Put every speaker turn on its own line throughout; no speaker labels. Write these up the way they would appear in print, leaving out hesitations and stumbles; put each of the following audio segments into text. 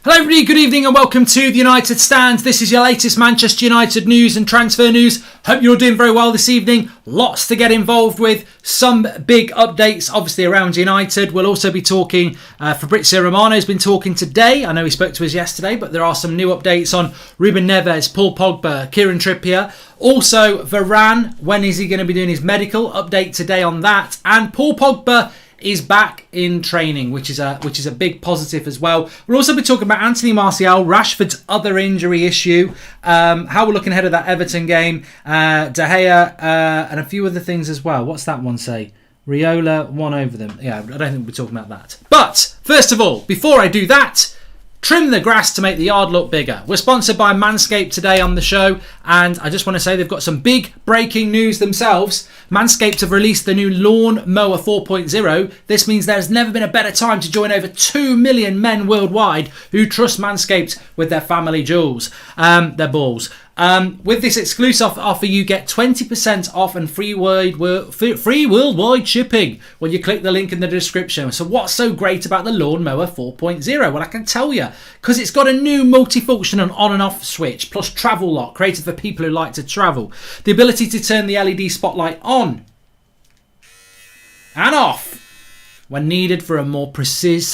Hello everybody, good evening and welcome to the United Stand. This is your latest Manchester United news and transfer news. Hope you're all doing very well this evening. Lots to get involved with. Some big updates obviously around United. We'll also be talking, Fabrizio Romano has been talking today. I know he spoke to us yesterday, but there are some new updates on Ruben Neves, Paul Pogba, Kieran Trippier. Also Varane, when is he going to be doing his medical? Update today on that. And Paul Pogba is back in training, which is a big positive as well. We'll also be talking about Anthony Martial, Rashford's other injury issue, how we're looking ahead of that Everton game, De Gea, and a few other things as well. What's that one say? Riola won over them. Yeah, I don't think we're talking about that. But first of all, before I do that, trim the grass to make the yard look bigger. We're sponsored by Manscaped today on the show, and I just want to say they've got some big breaking news themselves. Manscaped have released the new Lawn Mower 4.0. This means there's never been a better time to join over 2 million men worldwide who trust Manscaped with their family jewels, their balls. With this exclusive offer, you get 20% off and free worldwide shipping when you click the link in the description. So what's so great about the Lawn Mower 4.0? Well, I can tell you, because it's got a new multifunction on and off switch, plus travel lock, created for people who like to travel. The ability to turn the LED spotlight on and off when needed for a more precise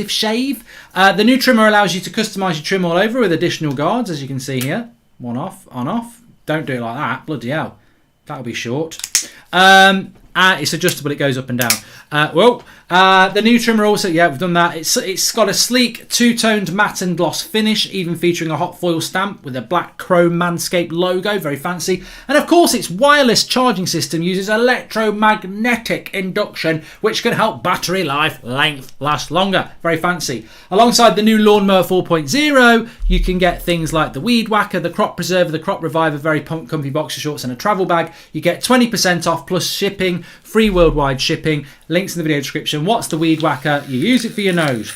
shave. The new trimmer allows you to customise your trim all over with additional guards, as you can see here. One off, on off. Don't do it like that. Bloody hell. That'll be short. It's adjustable. It goes up and down. The new trimmer also, we've done that. It's got a sleek two-toned matte and gloss finish, even featuring a hot foil stamp with a black chrome Manscaped logo. Very fancy. And of course, its wireless charging system uses electromagnetic induction, which can help battery life length last longer. Very fancy. Alongside the new Lawnmower 4.0, you can get things like the Weed Whacker, the Crop Preserver, the Crop Reviver, very comfy boxer shorts and a travel bag. You get 20% off plus shipping, free worldwide shipping. Links in the video description. What's the Weed Whacker? You use it for your nose.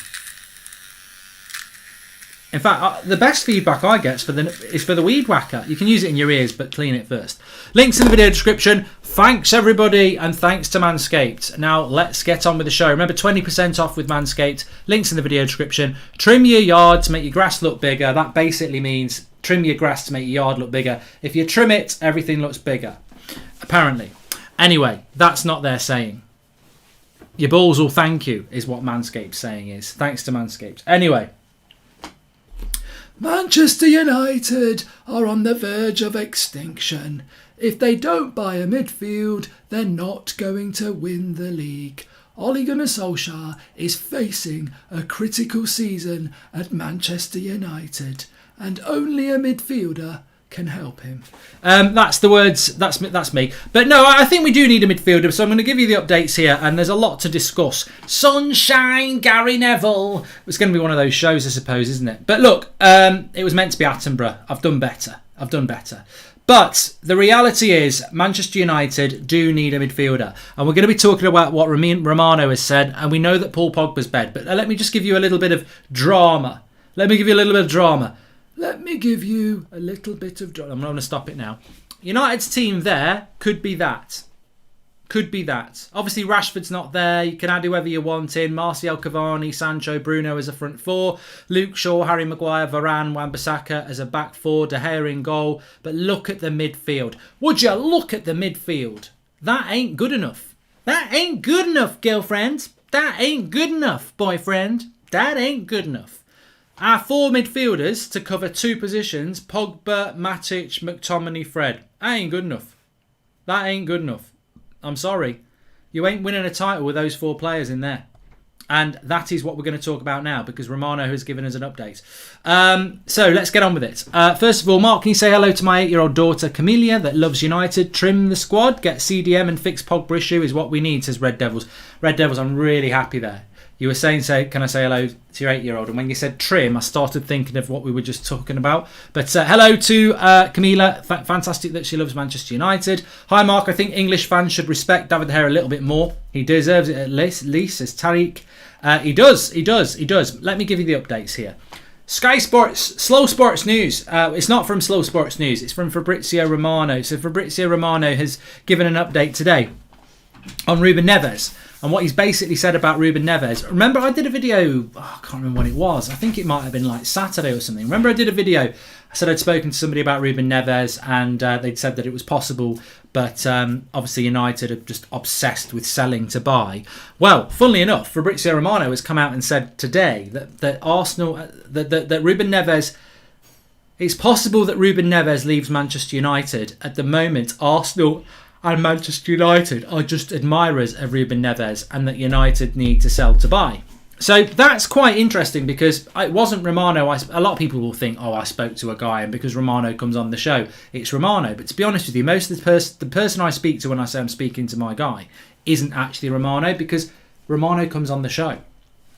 In fact, the best feedback I get is for the Weed Whacker. You can use it in your ears, but clean it first. Links in the video description. Thanks everybody, and thanks to Manscaped. Now let's get on with the show. Remember, 20% off with Manscaped. Links in the video description. Trim your yard to make your grass look bigger. That basically means trim your grass to make your yard look bigger. If you trim it, everything looks bigger. Apparently. Anyway, that's not their saying. Your balls will thank you, is what Manscaped's saying is. Thanks to Manscaped. Anyway. Manchester United are on the verge of extinction. If they don't buy a midfield, they're not going to win the league. Ole Gunnar Solskjaer is facing a critical season at Manchester United, and only a midfielder can help him. That's the words. That's me. But no, I think we do need a midfielder. So I'm going to give you the updates here, and there's a lot to discuss. Sunshine, Gary Neville. It's going to be one of those shows, I suppose, isn't it? But look, it was meant to be Attenborough. I've done better. But the reality is, Manchester United do need a midfielder, and we're going to be talking about what Romano has said, and we know that Paul Pogba's bed. But let me just give you a little bit of drama. I'm going to stop it now. United's team there could be that. Obviously, Rashford's not there. You can add whoever you want in. Martial, Cavani, Sancho, Bruno as a front four. Luke Shaw, Harry Maguire, Varane, Wan-Bissaka as a back four. De Gea in goal. But look at the midfield. Would you look at the midfield? That ain't good enough. That ain't good enough, girlfriend. That ain't good enough, boyfriend. That ain't good enough. Our four midfielders to cover two positions, Pogba, Matic, McTominay, Fred. That ain't good enough. I'm sorry. You ain't winning a title with those four players in there. And that is what we're going to talk about now, because Romano has given us an update. So let's get on with it. First of all, Mark, can you say hello to my 8-year-old daughter, Camellia, that loves United? Trim the squad, get CDM and fix Pogba issue is what we need, says Red Devils. Red Devils, I'm really happy there. You were saying, can I say hello to your 8-year-old? And when you said trim, I started thinking of what we were just talking about. But hello to Camila. Fantastic that she loves Manchester United. Hi, Mark. I think English fans should respect David De Gea a little bit more. He deserves it at least, says Tariq. He does. Let me give you the updates here. Sky Sports, Slow Sports News. It's not from Slow Sports News. It's from Fabrizio Romano. So Fabrizio Romano has given an update today on Ruben Neves. And what he's basically said about Ruben Neves. Remember, I did a video, I can't remember when it was. I think it might have been like Saturday or something. Remember, I did a video. I said I'd spoken to somebody about Ruben Neves, and they'd said that it was possible, but obviously United are just obsessed with selling to buy. Well, funnily enough, Fabrizio Romano has come out and said today that Arsenal, that Ruben Neves, it's possible that Ruben Neves leaves Manchester United. At the moment, Arsenal and Manchester United are just admirers of Ruben Neves, and that United need to sell to buy. So that's quite interesting, because it wasn't Romano. A lot of people will think, oh, I spoke to a guy, and because Romano comes on the show, it's Romano. But to be honest with you, most of the person I speak to when I say I'm speaking to my guy isn't actually Romano, because Romano comes on the show.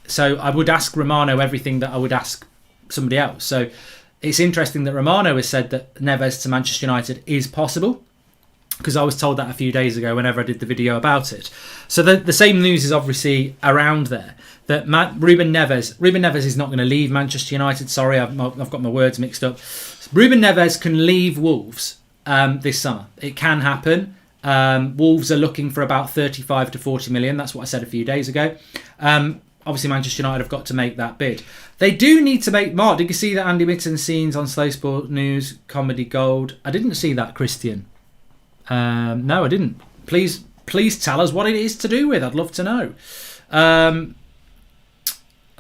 So I would ask Romano everything that I would ask somebody else. So it's interesting that Romano has said that Neves to Manchester United is possible, because I was told that a few days ago whenever I did the video about it. So the same news is obviously around there, that Ruben Neves is not going to leave Manchester United. Sorry, I've got my words mixed up. Ruben Neves can leave Wolves this summer. It can happen. Wolves are looking for about 35 to 40 million. That's what I said a few days ago. Obviously, Manchester United have got to make that bid. They do need to make... Mark, did you see that Andy Mitten scenes on Slow Sport News, Comedy Gold? I didn't see that, Christian. No, I didn't. Please tell us what it is to do with. I'd love to know. I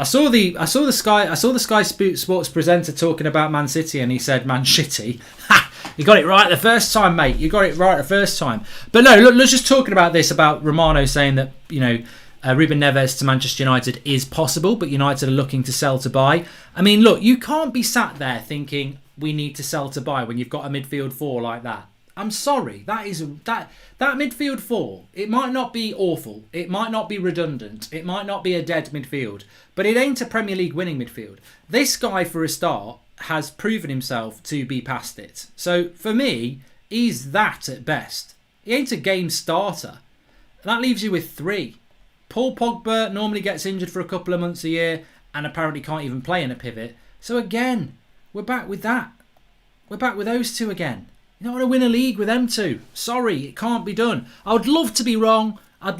saw the Sky Sports presenter talking about Man City, and he said Man Shitty. Ha! You got it right the first time, mate. You got it right the first time. But no, look, let's just talking about this, about Romano saying that, you know, Ruben Neves to Manchester United is possible, but United are looking to sell to buy. I mean, look, you can't be sat there thinking we need to sell to buy when you've got a midfield four like that. I'm sorry, that midfield four, it might not be awful, it might not be redundant, it might not be a dead midfield, but it ain't a Premier League winning midfield. This guy, for a start, has proven himself to be past it. So for me, he's that at best. He ain't a game starter. That leaves you with three. Paul Pogba normally gets injured for a couple of months a year and apparently can't even play in a pivot. So again, we're back with that. We're back with those two again. You don't want to win a league with them two. Sorry, it can't be done. I would love to be wrong. I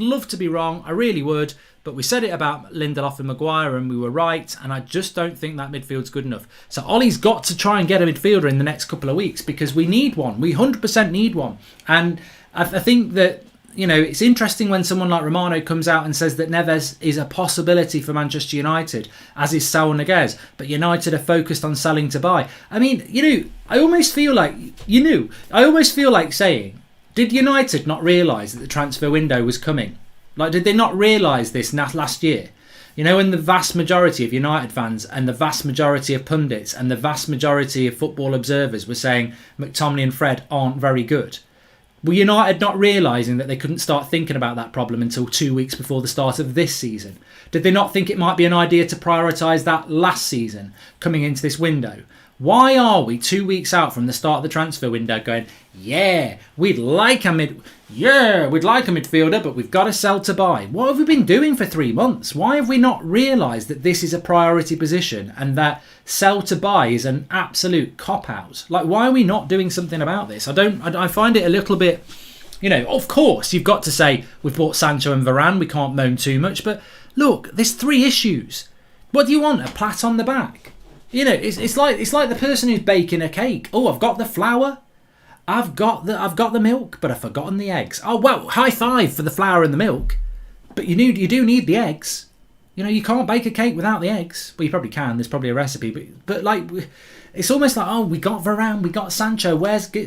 really would. But we said it about Lindelof and Maguire, and we were right. And I just don't think that midfield's good enough. So Ollie's got to try and get a midfielder in the next couple of weeks, because we need one. We 100% need one. And I think that, you know, it's interesting when someone like Romano comes out and says that Neves is a possibility for Manchester United, as is Saul Niguez, but United are focused on selling to buy. I mean, you know, I almost feel like saying, did United not realise that the transfer window was coming? Like, did they not realise this last year? You know, when the vast majority of United fans and the vast majority of pundits and the vast majority of football observers were saying McTominay and Fred aren't very good. Were United not realising that they couldn't start thinking about that problem until 2 weeks before the start of this season? Did they not think it might be an idea to prioritise that last season coming into this window? Why are we 2 weeks out from the start of the transfer window going, we'd like a midfielder, but we've got to sell to buy? What have we been doing for 3 months? Why have we not realised that this is a priority position and that sell to buy is an absolute cop-out? Like, why are we not doing something about this? I find it a little bit, you know, of course, you've got to say we've bought Sancho and Varane, we can't moan too much, but look, there's 3 issues. What do you want? A pat on the back? You know, it's like the person who's baking a cake. Oh, I've got the flour, I've got the milk, but I've forgotten the eggs. Oh well, high five for the flour and the milk, but you do need the eggs. You know, you can't bake a cake without the eggs. Well, you probably can. There's probably a recipe, but like, it's almost like, oh, we got Varane, we got Sancho.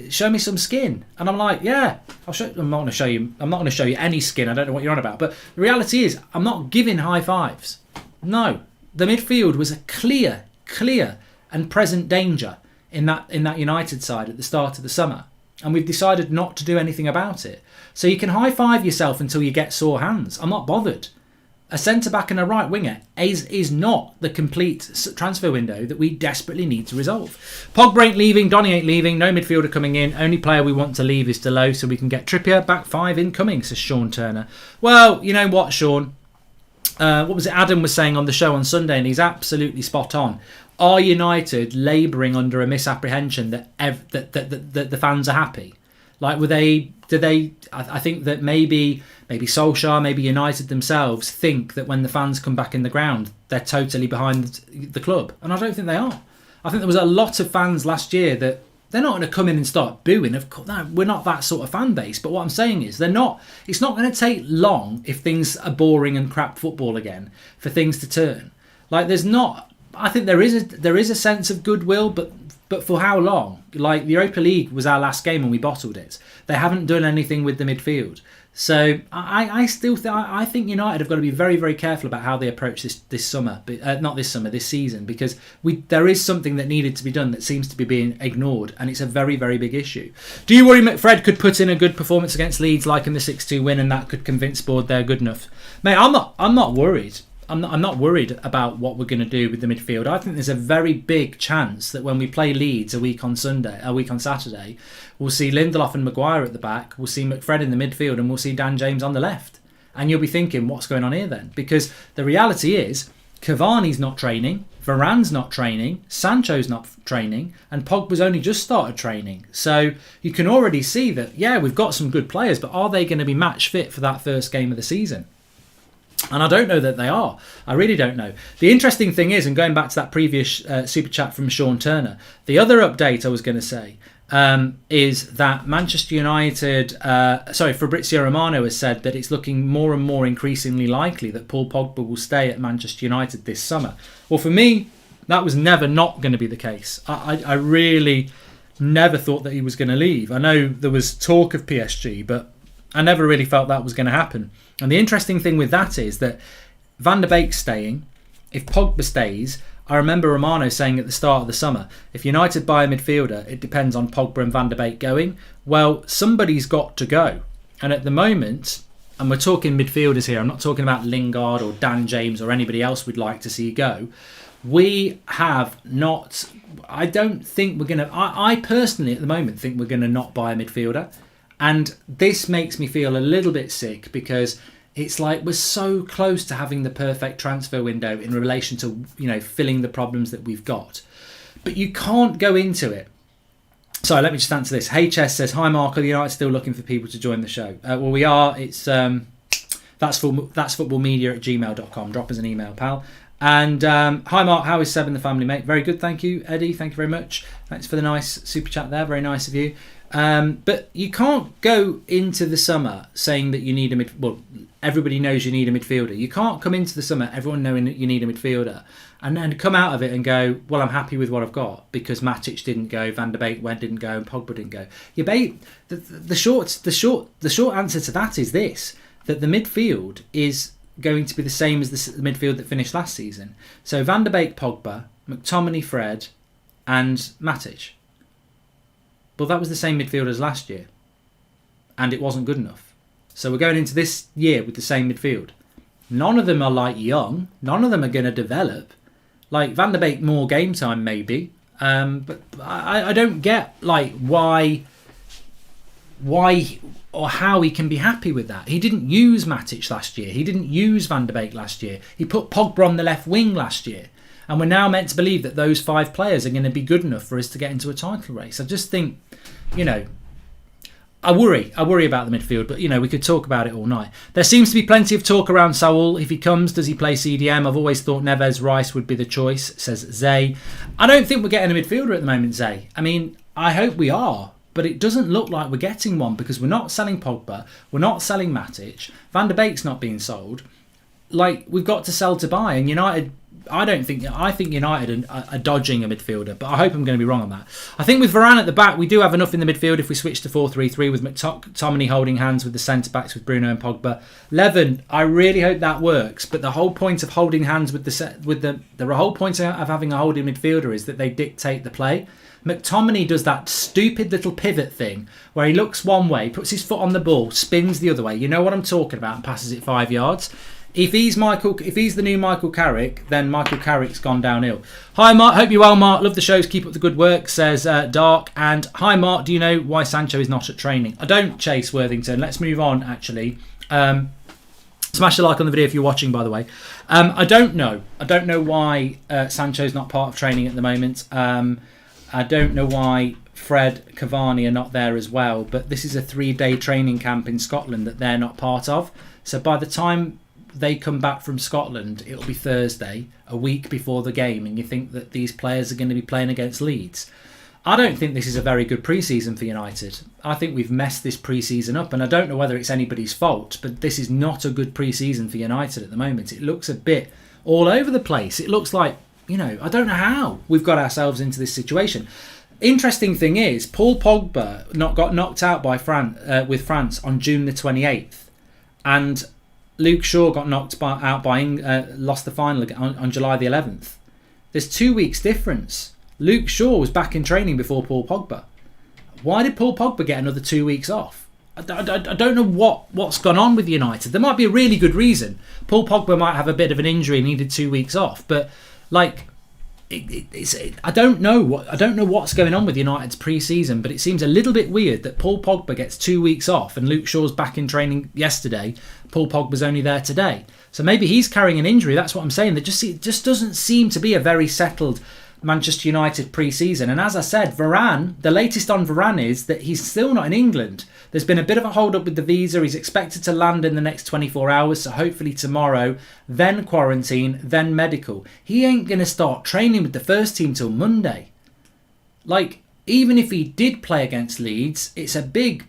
Show me some skin? And I'm like, yeah, I'll show. I'm not going to show you. I'm not going to show you any skin. I don't know what you're on about. But the reality is, I'm not giving high fives. No, the midfield was a clear and present danger in that United side at the start of the summer, and we've decided not to do anything about it. So you can high five yourself until you get sore hands. I'm not bothered. A centre back and a right winger is not the complete transfer window that we desperately need to resolve. Pogba ain't leaving, Donny ain't leaving, no midfielder coming in. Only player we want to leave is Deleuze, so we can get Trippier. Back 5 incoming, says Sean Turner. Well, you know what, Sean? What was it Adam was saying on the show on Sunday, and he's absolutely spot on. Are United labouring under a misapprehension that the fans are happy? Like, I think that maybe Solskjaer, maybe United themselves think that when the fans come back in the ground, they're totally behind the club. And I don't think they are. I think there was a lot of fans last year that they're not going to come in and start booing. Of course, no, we're not that sort of fan base. But what I'm saying is it's not going to take long if things are boring and crap football again for things to turn. Like, I think there is a sense of goodwill, but for how long? Like, the Europa League was our last game and we bottled it. They haven't done anything with the midfield. So I think United have got to be very, very careful about how they approach this summer. Not this summer, this season, because there is something that needed to be done that seems to be being ignored, and it's a very, very big issue. Do you worry McFred could put in a good performance against Leeds, like in the 6-2 win, and that could convince Board they're good enough? Mate, I'm not worried. I'm not worried about what we're going to do with the midfield. I think there's a very big chance that when we play Leeds a week on Saturday, we'll see Lindelof and Maguire at the back, we'll see McFred in the midfield, and we'll see Dan James on the left. And you'll be thinking, what's going on here then? Because the reality is, Cavani's not training, Varane's not training, Sancho's not training, and Pogba's only just started training. So you can already see that, yeah, we've got some good players, but are they going to be match fit for that first game of the season? And I don't know that they are. I really don't know. The interesting thing is, and going back to that previous super chat from Sean Turner, the other update I was going to say is that Manchester United, Fabrizio Romano has said that it's looking more and more increasingly likely that Paul Pogba will stay at Manchester United this summer. Well, for me, that was never not going to be the case. I really never thought that he was going to leave. I know there was talk of PSG, but I never really felt that was going to happen. And the interesting thing with that is that Van der Beek's staying. If Pogba stays, I remember Romano saying at the start of the summer, if United buy a midfielder, it depends on Pogba and Van der Beek going. Well, somebody's got to go. And at the moment, and we're talking midfielders here, I'm not talking about Lingard or Dan James or anybody else we'd like to see go. We have not, I don't think we're going to, I personally at the moment think we're going to not buy a midfielder. And this makes me feel a little bit sick because it's like we're so close to having the perfect transfer window in relation to, filling the problems that we've got. But you can't go into it. Sorry, let me just answer this. HS says, hi Mark, are the United still looking for people to join the show? Well, we are. It's that's footballmedia@gmail.com. Drop us an email, pal. And hi Mark, how is Seb and the family, mate? Very good, thank you. Eddie, thank you very much. Thanks for the nice super chat there. Very nice of you. But you can't go into the summer saying that you need everybody knows you need a midfielder. You can't come into the summer, everyone knowing that you need a midfielder, and then come out of it and go, well, I'm happy with what I've got because Matic didn't go, Van der Beek didn't go, and Pogba didn't go. The short answer to that is this, that the midfield is going to be the same as the midfield that finished last season. So Van der Beek, Pogba, McTominay, Fred, and Matic. Well, that was the same midfield as last year, and it wasn't good enough. So we're going into this year with the same midfield. None of them are young. None of them are going to develop. Like Van der Beek, more game time maybe, but I don't get why or how he can be happy with that. He didn't use Matic last year. He didn't use Van der Beek last year. He put Pogba on the left wing last year. And we're now meant to believe that those 5 players are going to be good enough for us to get into a title race. I just think, I worry about the midfield, but, we could talk about it all night. There seems to be plenty of talk around Saul. If he comes, does he play CDM? I've always thought Neves, Rice would be the choice, says Zay. I don't think we're getting a midfielder at the moment, Zay. I mean, I hope we are, but it doesn't look like we're getting one because we're not selling Pogba, we're not selling Matic, Van der Beek's not being sold. We've got to sell to buy, and United... I think United are dodging a midfielder, but I hope I'm going to be wrong on that. I think with Varane at the back, we do have enough in the midfield if we switch to 4-3-3 with McTominay holding hands with the centre-backs with Bruno and Pogba. Levin, I really hope that works, but the whole point of holding hands with the whole point of having a holding midfielder is that they dictate the play. McTominay does that stupid little pivot thing where he looks one way, puts his foot on the ball, spins the other way. You know what I'm talking about, and passes it 5 yards. If he's the new Michael Carrick, then Michael Carrick's gone downhill. Hi Mark, hope you're well Mark. Love the shows, keep up the good work, says Dark. And hi Mark, do you know why Sancho is not at training? I don't, Chase Worthington. Let's move on actually. Smash a like on the video if you're watching, by the way. I don't know. I don't know why Sancho's not part of training at the moment. I don't know why Fred, Cavani are not there as well, but this is a 3-day training camp in Scotland that they're not part of. So by the time they come back from Scotland, it'll be Thursday, a week before the game, and you think that these players are going to be playing against Leeds. I don't think this is a very good pre-season for United. I think we've messed this pre-season up, and I don't know whether it's anybody's fault, but this is not a good pre-season for United at the moment. It looks a bit all over the place. It looks like, I don't know how we've got ourselves into this situation. Interesting thing is, Paul Pogba got knocked out by with France on June the 28th, and Luke Shaw got knocked out by lost the final on July the 11th. There's 2 weeks difference. Luke Shaw was back in training before Paul Pogba. Why did Paul Pogba get another 2 weeks off? I don't know what's gone on with United. There might be a really good reason. Paul Pogba might have a bit of an injury and needed 2 weeks off, but I don't know what's going on with United's pre-season, but it seems a little bit weird that Paul Pogba gets 2 weeks off and Luke Shaw's back in training yesterday. Paul Pogba's only there today, so maybe he's carrying an injury. That's what I'm saying. It just doesn't seem to be a very settled Manchester United pre-season. And as I said, Varane, the latest on Varane is that he's still not in England. There's been a bit of a hold up with the visa. He's expected to land in the next 24 hours, so hopefully tomorrow, then quarantine, then medical. He ain't going to start training with the first team till Monday. Even if he did play against Leeds, it's a big,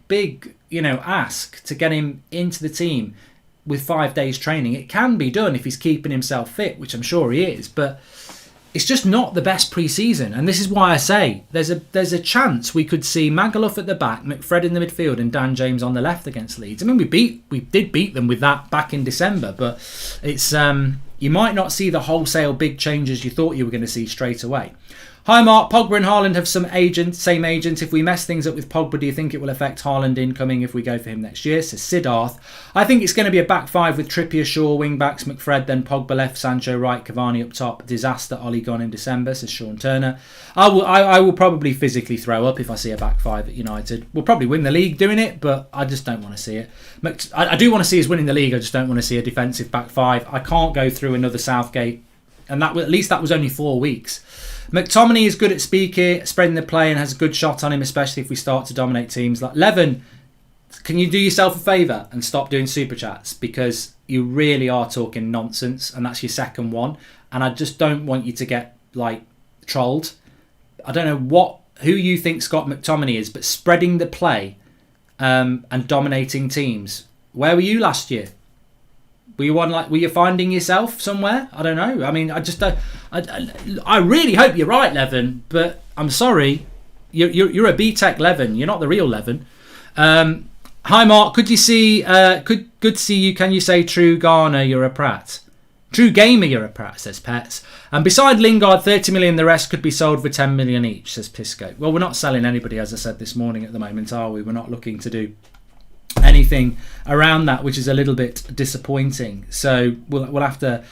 ask to get him into the team with 5 days training. It can be done if he's keeping himself fit, which I'm sure he is, but it's just not the best pre-season, and this is why I say there's a chance we could see Magaluf at the back, McFred in the midfield, and Dan James on the left against Leeds. I mean, we did beat them with that back in December, but it's you might not see the wholesale big changes you thought you were going to see straight away. Hi Mark, Pogba and Haaland have same agent. If we mess things up with Pogba, do you think it will affect Haaland incoming if we go for him next year? Says Siddharth. I think it's going to be a back five with Trippier, Shaw, wing backs, McFred, then Pogba left, Sancho right, Cavani up top. Disaster, Ollie gone in December, says Sean Turner. I will probably physically throw up if I see a back five at United. We'll probably win the league doing it, but I just don't want to see it. I do want to see us winning the league, I just don't want to see a defensive back five. I can't go through another Southgate, and at least that was only 4 weeks. McTominay is good at spreading the play and has a good shot on him, especially if we start to dominate teams. Like Levin, can you do yourself a favour and stop doing super chats, because you really are talking nonsense, and that's your second one, and I just don't want you to get trolled. I don't know who you think Scott McTominay is, but spreading the play and dominating teams. Where were you last year? Were you finding yourself somewhere? I don't know. I mean, I really hope you're right, Levin, but I'm sorry, you're a B-Tech Levin. You're not the real Levin. Hi Mark, good to see you. Can you say True Garner you're a prat? True Gamer you're a prat, says Pets. And beside Lingard, 30 million, the rest could be sold for 10 million each, says Pisco. Well, we're not selling anybody, as I said this morning, at the moment, are we? We're not looking to do anything around that, which is a little bit disappointing. So we'll have to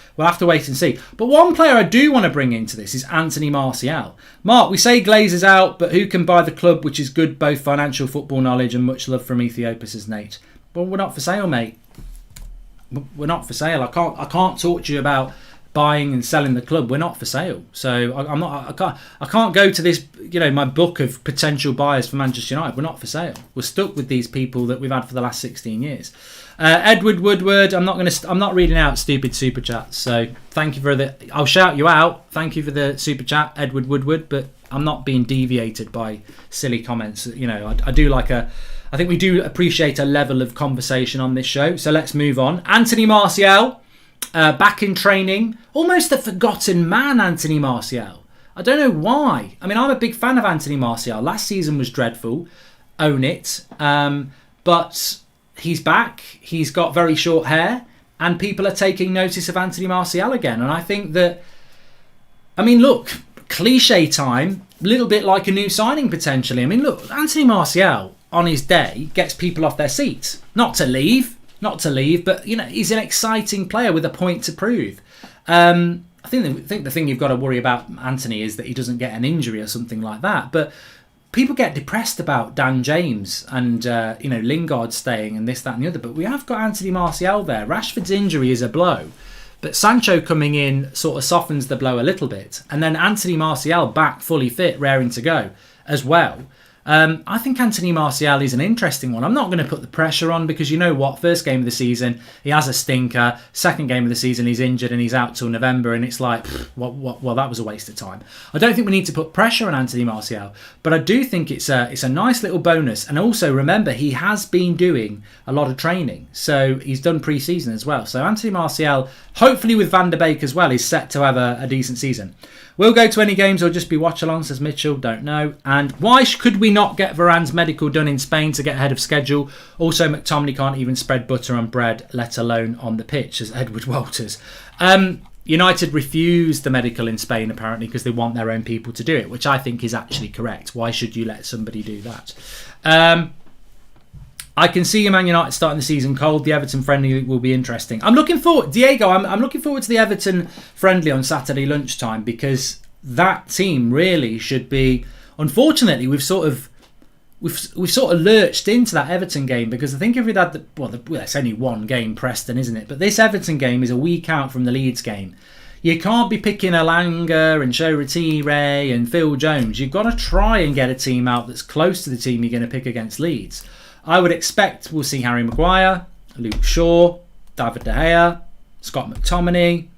wait and see. But one player I do want to bring into this is Anthony Martial. Mark, we say Glazer's out, but who can buy the club, which is good both financial, football knowledge, and much love from Ethiopia, says Nate. Well, we're not for sale, mate. We're not for sale. I can't talk to you about buying and selling the club. We're not for sale. So I can't go to this, my book of potential buyers for Manchester United. We're not for sale. We're stuck with these people that we've had for the last 16 years. Edward Woodward, I'm not reading out stupid super chats. So thank you for I'll shout you out. Thank you for the super chat, Edward Woodward, but I'm not being deviated by silly comments. I think we do appreciate a level of conversation on this show. So let's move on. Anthony Martial, back in training. Almost a forgotten man, Anthony Martial. I don't know why. I mean, I'm a big fan of Anthony Martial. Last season was dreadful. Own it. But he's back. He's got very short hair. And people are taking notice of Anthony Martial again. And I think that, look, cliche time, a little bit like a new signing potentially. Look, Anthony Martial on his day gets people off their seats. Not to leave, but he's an exciting player with a point to prove. I think the thing you've got to worry about Anthony is that he doesn't get an injury or something like that. But people get depressed about Dan James and Lingard staying and this, that, and the other. But we have got Anthony Martial there. Rashford's injury is a blow, but Sancho coming in sort of softens the blow a little bit, and then Anthony Martial back fully fit, raring to go as well. I think Anthony Martial is an interesting one. I'm not going to put the pressure on because you know what? First game of the season, he has a stinker. Second game of the season, he's injured and he's out till November. And it's like, well, that was a waste of time. I don't think we need to put pressure on Anthony Martial, but I do think it's a nice little bonus. And also remember, he has been doing a lot of training. So he's done pre-season as well. So Anthony Martial, hopefully with Van der Beek as well, is set to have a decent season. Will go to any games or just be watch-along, says Mitchell. Don't know. And why could we not get Varane's medical done in Spain to get ahead of schedule? Also, McTominay can't even spread butter on bread, let alone on the pitch, says Edward Walters. United refused the medical in Spain, apparently, because they want their own people to do it, which I think is actually correct. Why should you let somebody do that? I can see Man United starting the season cold. The Everton friendly will be interesting. I'm looking forward, Diego. I'm looking forward to the Everton friendly on Saturday lunchtime because that team really should be. Unfortunately, we've sort of lurched into that Everton game because I think if we'd had it's only one game, Preston, isn't it? But this Everton game is a week out from the Leeds game. You can't be picking Elanga and Shoretire and Phil Jones. You've got to try and get a team out that's close to the team you're going to pick against Leeds. I would expect we'll see Harry Maguire, Luke Shaw, David De Gea, Scott McTominay,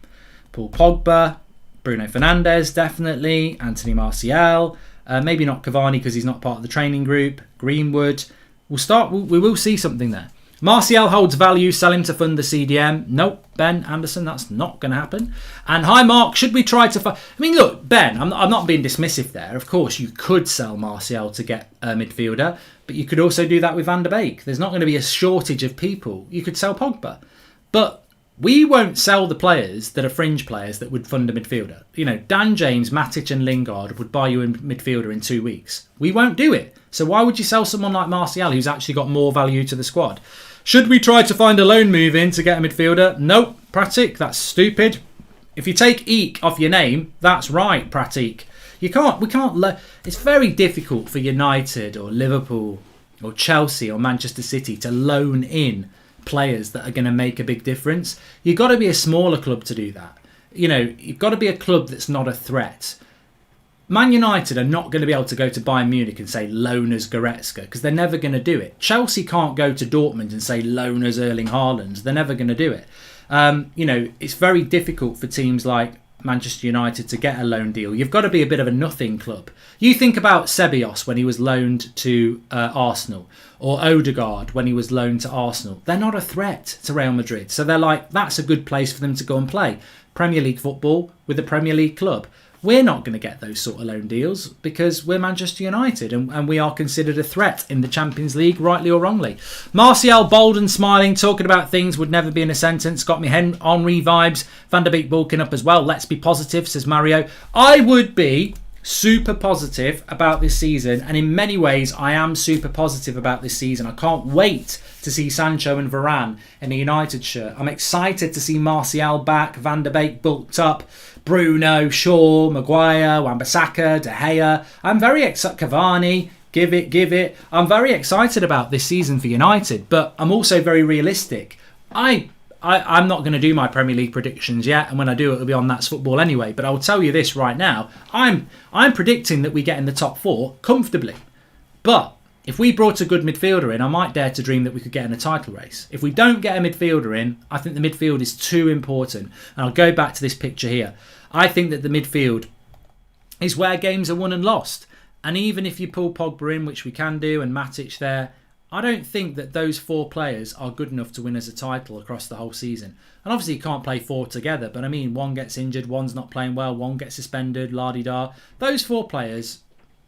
Paul Pogba, Bruno Fernandes definitely, Anthony Martial, maybe not Cavani because he's not part of the training group, Greenwood. We will see something there. Martial holds value, sell him to fund the CDM. Nope, Ben Anderson, that's not going to happen. And hi Mark, should we try to... I mean, look, Ben, I'm not being dismissive there. Of course, you could sell Martial to get a midfielder, but you could also do that with Van der Beek. There's not going to be a shortage of people. You could sell Pogba. But we won't sell the players that are fringe players that would fund a midfielder. You know, Dan James, Matic and Lingard would buy you a midfielder in 2 weeks. We won't do it. So why would you sell someone like Martial who's actually got more value to the squad? Should we try to find a loan move in to get a midfielder? Nope, Pratik, that's stupid. If you take Eek off your name, that's right, Pratik. It's very difficult for United or Liverpool or Chelsea or Manchester City to loan in players that are going to make a big difference. You've got to be a smaller club to do that. You know, you've got to be a club that's not a threat. Man United are not going to be able to go to Bayern Munich and say loan us Goretzka because they're never going to do it. Chelsea can't go to Dortmund and say loan us Erling Haaland. They're never going to do it. It's very difficult for teams like Manchester United to get a loan deal. You've got to be a bit of a nothing club. You think about Ceballos when he was loaned to Arsenal, or Odegaard when he was loaned to Arsenal. They're not a threat to Real Madrid. So they're like, that's a good place for them to go and play Premier League football with a Premier League club. We're not going to get those sort of loan deals because we're Manchester United and we are considered a threat in the Champions League, rightly or wrongly. Martial, bold and smiling, talking about things would never be in a sentence. Got me Henry vibes. Van der Beek bulking up as well. Let's be positive, says Mario. I would be super positive about this season, and in many ways I am super positive about this season. I can't wait to see Sancho and Varane in a United shirt. I'm excited to see Martial back, Van der Beek bulked up, Bruno, Shaw, Maguire, Wan-Bissaka, De Gea. I'm very excited. Cavani, give it. I'm very excited about this season for United, but I'm also very realistic. I'm not going to do my Premier League predictions yet, and when I do, it'll be on That's Football anyway. But I will tell you this right now: I'm predicting that we get in the top 4 comfortably. But if we brought a good midfielder in, I might dare to dream that we could get in a title race. If we don't get a midfielder in, I think the midfield is too important. And I'll go back to this picture here. I think that the midfield is where games are won and lost. And even if you pull Pogba in, which we can do, and Matic there, I don't think that those 4 players are good enough to win us a title across the whole season. And obviously you can't play 4 together, but I mean, one gets injured, one's not playing well, one gets suspended, la-di-da. Those 4 players,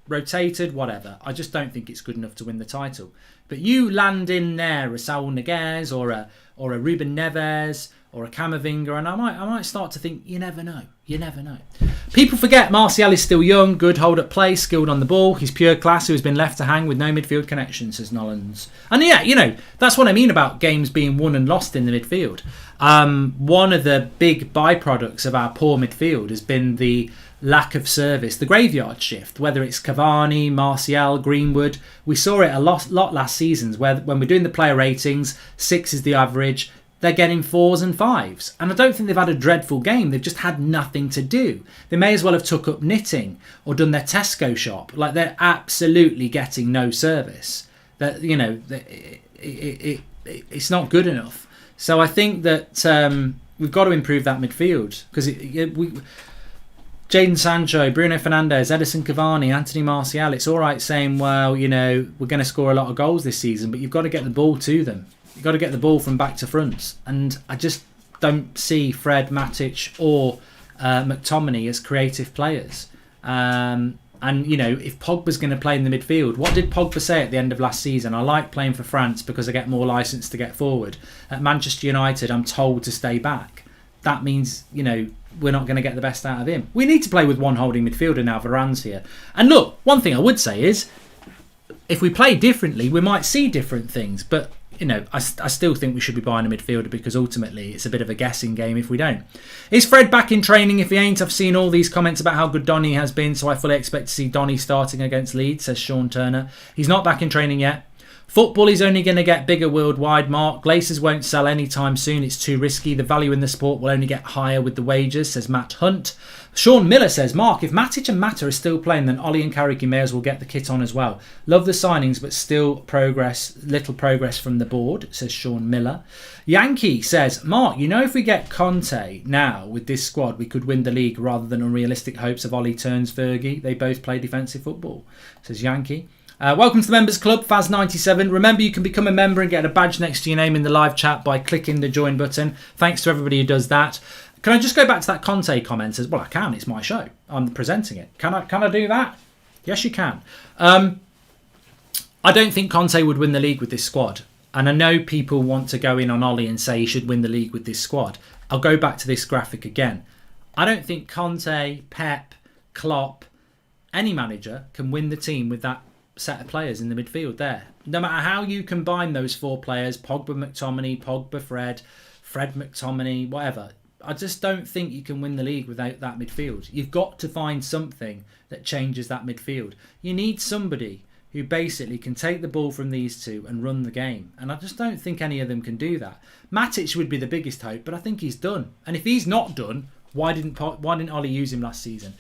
rotated, whatever, I just don't think it's good enough to win the title. But you land in there a Saul Niguez or a Ruben Neves or a Camavinga, and I might start to think, you never know. People forget Martial is still young, good hold up play, skilled on the ball. He's pure class who has been left to hang with no midfield connection, says Nollins. And yeah, that's what I mean about games being won and lost in the midfield. One of the big byproducts of our poor midfield has been the lack of service, the graveyard shift, whether it's Cavani, Martial, Greenwood. We saw it a lot last season when we're doing the player ratings, 6 is the average. they're getting 4s and 5s. And I don't think they've had a dreadful game. They've just had nothing to do. They may as well have took up knitting or done their Tesco shop. Like, they're absolutely getting no service. That, you know, it's not good enough. So I think that we've got to improve that midfield, because Jadon Sancho, Bruno Fernandes, Edison Cavani, Anthony Martial, it's all right saying, well, you know, we're going to score a lot of goals this season, but you've got to get the ball to them. You've got to get the ball from back to front. And I just don't see Fred, Matic or McTominay as creative players. And, you know, if Pogba's going to play in the midfield, what did Pogba say at the end of last season? I like playing for France because I get more licence to get forward. At Manchester United, I'm told to stay back. That means, you know, we're not going to get the best out of him. We need to play with one holding midfielder now. Varane's here. And look, one thing I would say is, if we play differently, we might see different things. But, you know, I still think we should be buying a midfielder, because ultimately it's a bit of a guessing game if we don't. Is Fred back in training? If he ain't, I've seen all these comments about how good Donny has been, so I fully expect to see Donny starting against Leeds, says Sean Turner. He's not back in training yet. Football is only going to get bigger worldwide, Mark. Glazers won't sell anytime soon. It's too risky. The value in the sport will only get higher with the wages, says Matt Hunt. Sean Miller says, Mark, if Matic and Mata are still playing, then Ollie and Carricky may as well get the kit on as well. Love the signings, but still little progress from the board, says Sean Miller. Yankee says, Mark, you know, if we get Conte now with this squad, we could win the league rather than unrealistic hopes of Ollie turns Fergie. They both play defensive football, says Yankee. Welcome to the Members Club, Faz97. Remember, you can become a member and get a badge next to your name in the live chat by clicking the join button. Thanks to everybody who does that. Can I just go back to that Conte comment? Well, I can. It's my show. I'm presenting it. Can I do that? Yes, you can. I don't think Conte would win the league with this squad. And I know people want to go in on Ollie and say he should win the league with this squad. I'll go back to this graphic again. I don't think Conte, Pep, Klopp, any manager can win the team with that set of players in the midfield there. No matter how you combine those 4 players, Pogba, McTominay, Pogba, Fred McTominay, whatever, I just don't think you can win the league without that midfield. You've got to find something that changes that midfield. You need somebody who basically can take the ball from these two and run the game. And I just don't think any of them can do that. Matic would be the biggest hope, but I think he's done. And if he's not done, why didn't Ollie use him last season?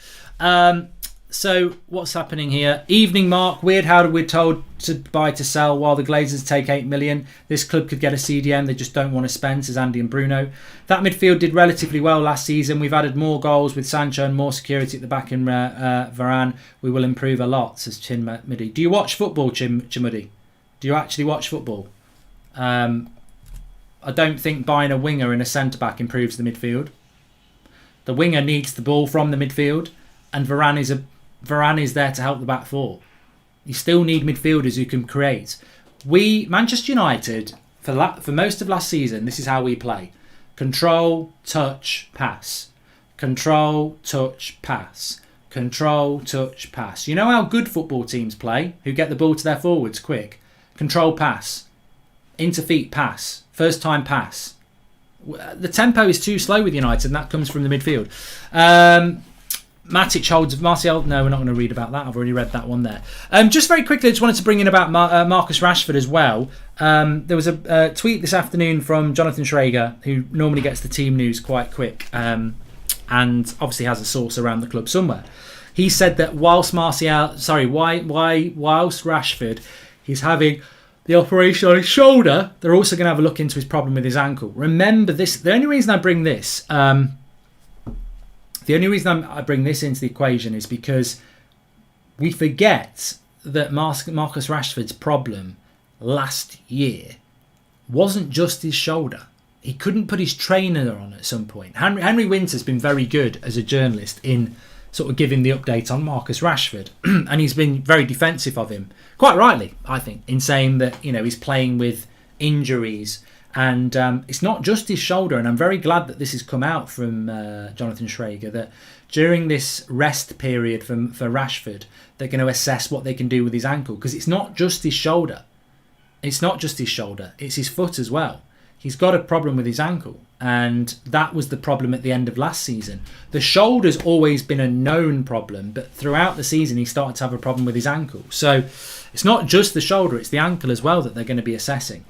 So what's happening here? Evening, Mark. Weird how we're told to buy to sell while the Glazers take 8 million. This club could get a CDM. They just don't want to spend, says Andy and Bruno. That midfield did relatively well last season. We've added more goals with Sancho and more security at the back in Varane. We will improve a lot, says Chinmuddy. Do you watch football, Chinmuddy? Do you actually watch football? I don't think buying a winger and a centre-back improves the midfield. The winger needs the ball from the midfield, and Varane is there to help the back 4. You still need midfielders who can create. Manchester United, for most of last season, this is how we play. Control, touch, pass. Control, touch, pass. Control, touch, pass. You know how good football teams play, who get the ball to their forwards quick? Control, pass. Interfeet, pass. First time pass. The tempo is too slow with United, and that comes from the midfield. Matic holds Martial. No, we're not going to read about that. I've already read that one there. Just very quickly, I just wanted to bring in about Marcus Rashford as well. There was a tweet this afternoon from Jonathan Schrager, who normally gets the team news quite quick, and obviously has a source around the club somewhere. He said that whilst Rashford, he's having the operation on his shoulder, they're also going to have a look into his problem with his ankle. Remember this. The only reason I bring this. The only reason I bring this into the equation is because we forget that Marcus Rashford's problem last year wasn't just his shoulder. He couldn't put his trainer on at some point. Henry Winter's been very good as a journalist in sort of giving the update on Marcus Rashford. And he's been very defensive of him. Quite rightly, I think, in saying that, you know, he's playing with injuries. And it's not just his shoulder, and I'm very glad that this has come out from Jonathan Schrager, that during this rest period for Rashford, they're going to assess what they can do with his ankle, because it's not just his shoulder. It's not just his shoulder, it's his foot as well. He's got a problem with his ankle, and that was the problem at the end of last season. The shoulder's always been a known problem, but throughout the season he started to have a problem with his ankle. So it's not just the shoulder, it's the ankle as well that they're going to be assessing.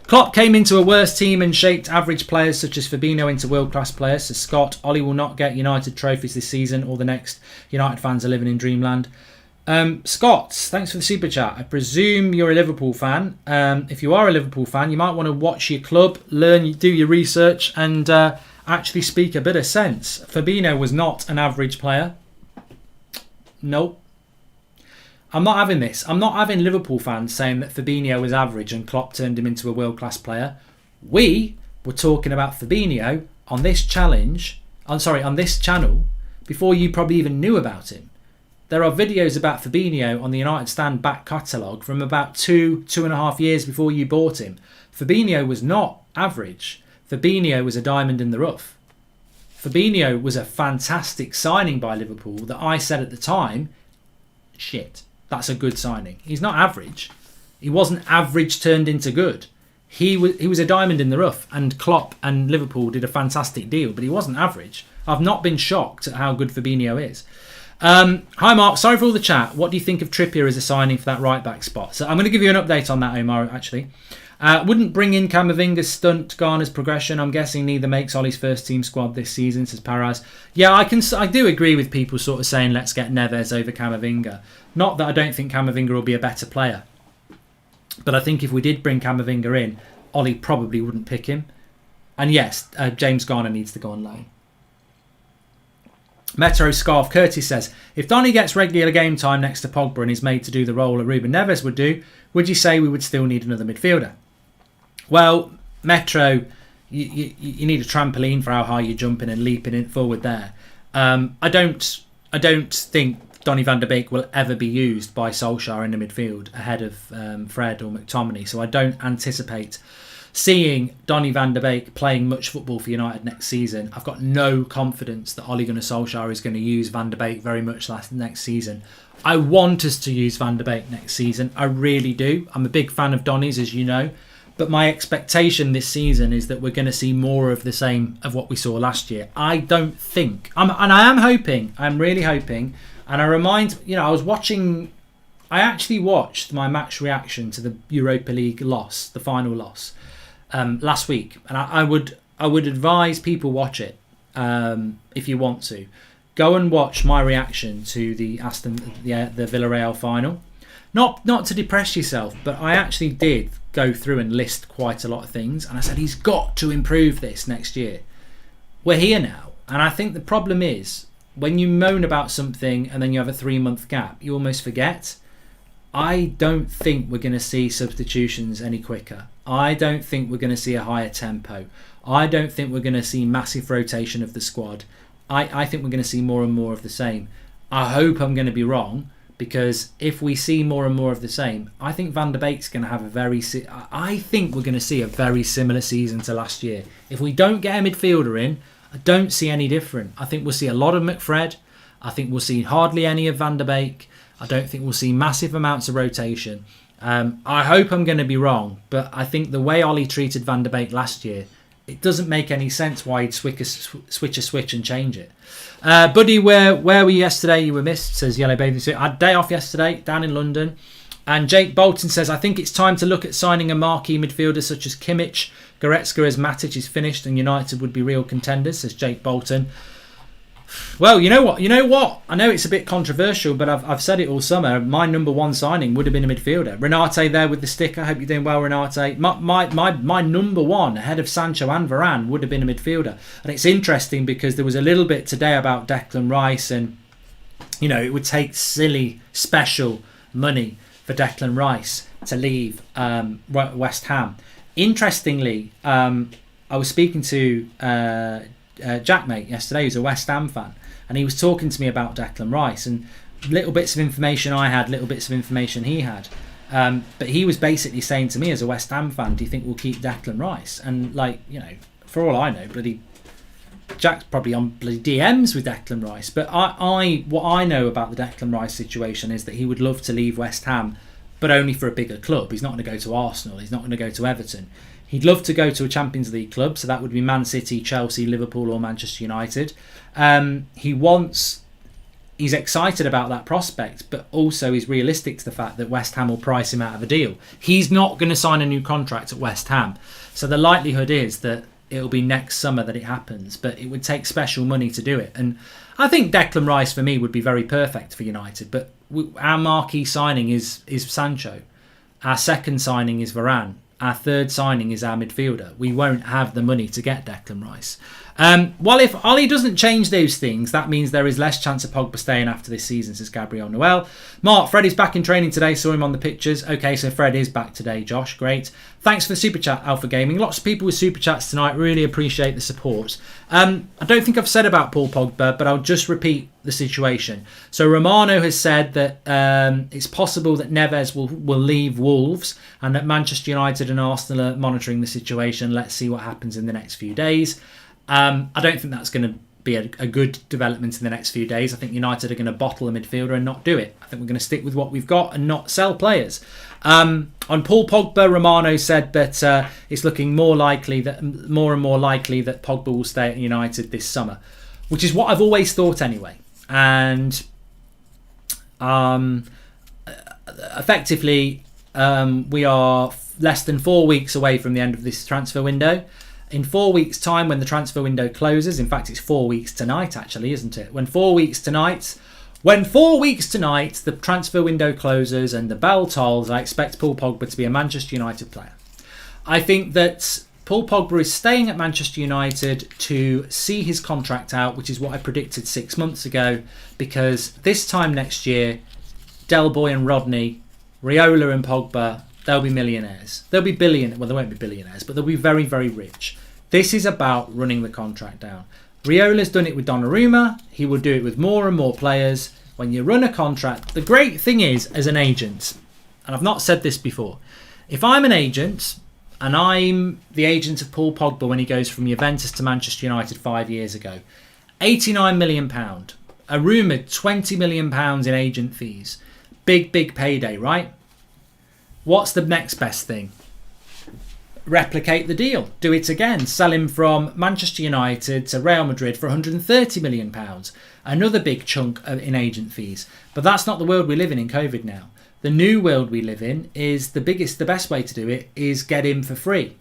Klopp came into a worse team and shaped average players such as Fabinho into world-class players. So Scott, Ollie will not get United trophies this season or the next. United fans are living in dreamland. Scott, thanks for the super chat. I presume you're a Liverpool fan. If you are a Liverpool fan, you might want to watch your club, do your research, and actually speak a bit of sense. Fabinho was not an average player. Nope. I'm not having this. I'm not having Liverpool fans saying that Fabinho was average and Klopp turned him into a world-class player. We were talking about Fabinho on this on this channel before you probably even knew about him. There are videos about Fabinho on the United Stand back catalogue from about 2.5 years before you bought him. Fabinho was not average. Fabinho was a diamond in the rough. Fabinho was a fantastic signing by Liverpool that I said at the time, shit, that's a good signing. He's not average. He wasn't average turned into good. He was a diamond in the rough, and Klopp and Liverpool did a fantastic deal, but he wasn't average. I've not been shocked at how good Fabinho is. Hi Mark, sorry for all the chat. What do you think of Trippier as a signing for that right back spot? So I'm going to give you an update on that, Omar, actually. Wouldn't bring in Camavinga's stunt Garner's progression. I'm guessing neither makes Ollie's first team squad this season, says Paraz. Yeah, I do agree with people sort of saying let's get Neves over Camavinga. Not that I don't think Camavinga will be a better player, but I think if we did bring Camavinga in, Ollie probably wouldn't pick him. And yes, James Garner needs to go on loan. Metro Scarf Curtis says, if Donny gets regular game time next to Pogba and is made to do the role that Ruben Neves would do, would you say we would still need another midfielder? Well, Metro, you need a trampoline for how high you're jumping and leaping it forward there. I don't think Donny van der Beek will ever be used by Solskjaer in the midfield ahead of Fred or McTominay. So I don't anticipate seeing Donny van der Beek playing much football for United next season. I've got no confidence that Ole Gunnar Solskjaer is going to use Van der Beek very much next season. I want us to use Van der Beek next season. I really do. I'm a big fan of Donny's, as you know. But my expectation this season is that we're going to see more of the same of what we saw last year. I don't think. I'm really hoping. And I actually watched my match reaction to the Europa League loss, the final loss, last week. And I would advise people watch it if you want to. Go and watch my reaction to the Villarreal final. Not to depress yourself, but I actually did go through and list quite a lot of things, and I said he's got to improve this next year. We're here now, and I think the problem is when you moan about something and then you have a 3-month gap, you almost forget. I don't think we're going to see substitutions any quicker. I don't think we're going to see a higher tempo. I don't think we're going to see massive rotation of the squad. I think we're going to see more and more of the same. I hope I'm going to be wrong, because if we see more and more of the same, I think Van der Beek's going to have I think we're going to see a very similar season to last year. If we don't get a midfielder in, I don't see any different. I think we'll see a lot of McFred. I think we'll see hardly any of Van der Beek. I don't think we'll see massive amounts of rotation. I hope I'm going to be wrong, but I think the way Ollie treated Van der Beek last year, it doesn't make any sense why he'd switch a switch and change it. Buddy, where were you yesterday? You were missed, says Yellow Bathing Suit. I had a day off yesterday down in London. And Jake Bolton says, I think it's time to look at signing a marquee midfielder such as Kimmich, Goretzka, as Matic is finished and United would be real contenders, says Jake Bolton. Well, you know what? I know it's a bit controversial, but I've said it all summer. My number one signing would have been a midfielder. Renate there with the sticker. Hope you're doing well, Renate. My number one, ahead of Sancho and Varane, would have been a midfielder. And it's interesting because there was a little bit today about Declan Rice, and it would take silly, special money for Declan Rice to leave West Ham. Interestingly, I was speaking to Jack Mate yesterday, who's a West Ham fan, and he was talking to me about Declan Rice and little bits of information I had, little bits of information he had, but he was basically saying to me as a West Ham fan, do you think we'll keep Declan Rice? And for all I know, Jack's probably on bloody DMs with Declan Rice, but what I know about the Declan Rice situation is that he would love to leave West Ham, but only for a bigger club. He's not going to go to Arsenal, he's not going to go to Everton. He'd love to go to a Champions League club, so that would be Man City, Chelsea, Liverpool or Manchester United. He wants he's excited about that prospect, but also he's realistic to the fact that West Ham will price him out of a deal. He's not going to sign a new contract at West Ham. So the likelihood is that it'll be next summer that it happens, but it would take special money to do it. And I think Declan Rice, for me, would be very perfect for United. But our marquee signing is Sancho. Our second signing is Varane. Our third signing is our midfielder. We won't have the money to get Declan Rice. Well, if Ollie doesn't change those things, that means there is less chance of Pogba staying after this season, says Gabriel Noel. Mark, Fred is back in training today. Saw him on the pictures. Okay, so Fred is back today, Josh. Great. Thanks for the super chat, Alpha Gaming. Lots of people with super chats tonight. Really appreciate the support. I don't think I've said about Paul Pogba, but I'll just repeat the situation. So Romano has said that it's possible that Neves will leave Wolves and that Manchester United and Arsenal are monitoring the situation. Let's see what happens in the next few days. I don't think that's going to be a good development in the next few days. I think United are going to bottle a midfielder and not do it. I think we're going to stick with what we've got and not sell players. On Paul Pogba, Romano said that it's looking more and more likely that Pogba will stay at United this summer, which is what I've always thought anyway. And effectively, we are less than 4 weeks away from the end of this transfer window. In 4 weeks' time, when the transfer window closes, in fact, it's 4 weeks tonight, actually, isn't it? When 4 weeks tonight, the transfer window closes and the bell tolls, I expect Paul Pogba to be a Manchester United player. I think that Paul Pogba is staying at Manchester United to see his contract out, which is what I predicted 6 months ago, because this time next year, Del Boy and Rodney, Riola and Pogba, they'll be millionaires. They'll be billionaires. Well, they won't be billionaires, but they'll be very, very rich. This is about running the contract down. Riola's done it with Donnarumma. He will do it with more and more players. When you run a contract, the great thing is, as an agent, and I've not said this before, if I'm an agent and I'm the agent of Paul Pogba when he goes from Juventus to Manchester United 5 years ago, £89 million, a rumoured £20 million in agent fees, big payday, right? What's the next best thing? Replicate the deal. Do it again. Sell him from Manchester United to Real Madrid for £130 million. Another big chunk in agent fees. But that's not the world we live in COVID now. The new world we live in is the best way to do it is get him for free.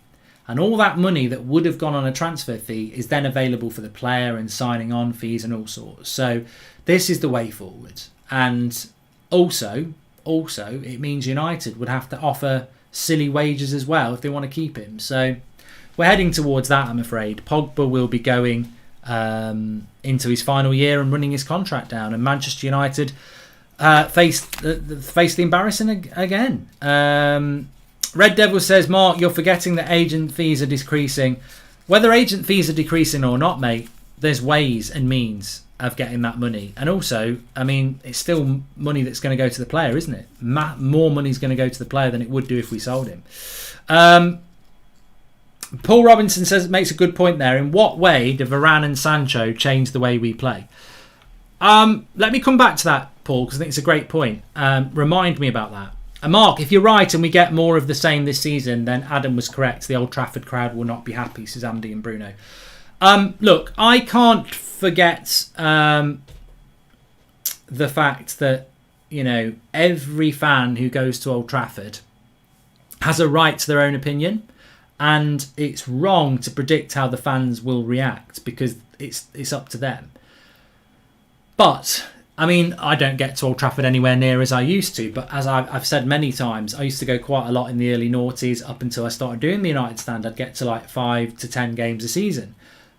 And all that money that would have gone on a transfer fee is then available for the player and signing on fees and all sorts. So this is the way forward. And also it means United would have to offer silly wages as well if they want to keep him. So we're heading towards that, I'm afraid. Pogba will be going into his final year and running his contract down, and Manchester United face the embarrassing again. Red Devil says, Mark, you're forgetting that agent fees are decreasing. Whether agent fees are decreasing or not, mate, there's ways and means of getting that money. And also, I mean, it's still money that's going to go to the player, isn't it? More money is going to go to the player than it would do if we sold him. Paul Robinson makes a good point there. In what way do Varane and Sancho change the way we play? Let me come back to that, Paul, because I think it's a great point. Remind me about that. And Mark, if you're right and we get more of the same this season, then Adam was correct. The Old Trafford crowd will not be happy, says Andy and Bruno. Look, I can't forget the fact that, you know, every fan who goes to Old Trafford has a right to their own opinion, and it's wrong to predict how the fans will react because it's up to them. But I mean, I don't get to Old Trafford anywhere near as I used to, but as I've said many times, I used to go quite a lot in the early noughties up until I started doing the United Stand. I'd get to like 5 to 10 games a season.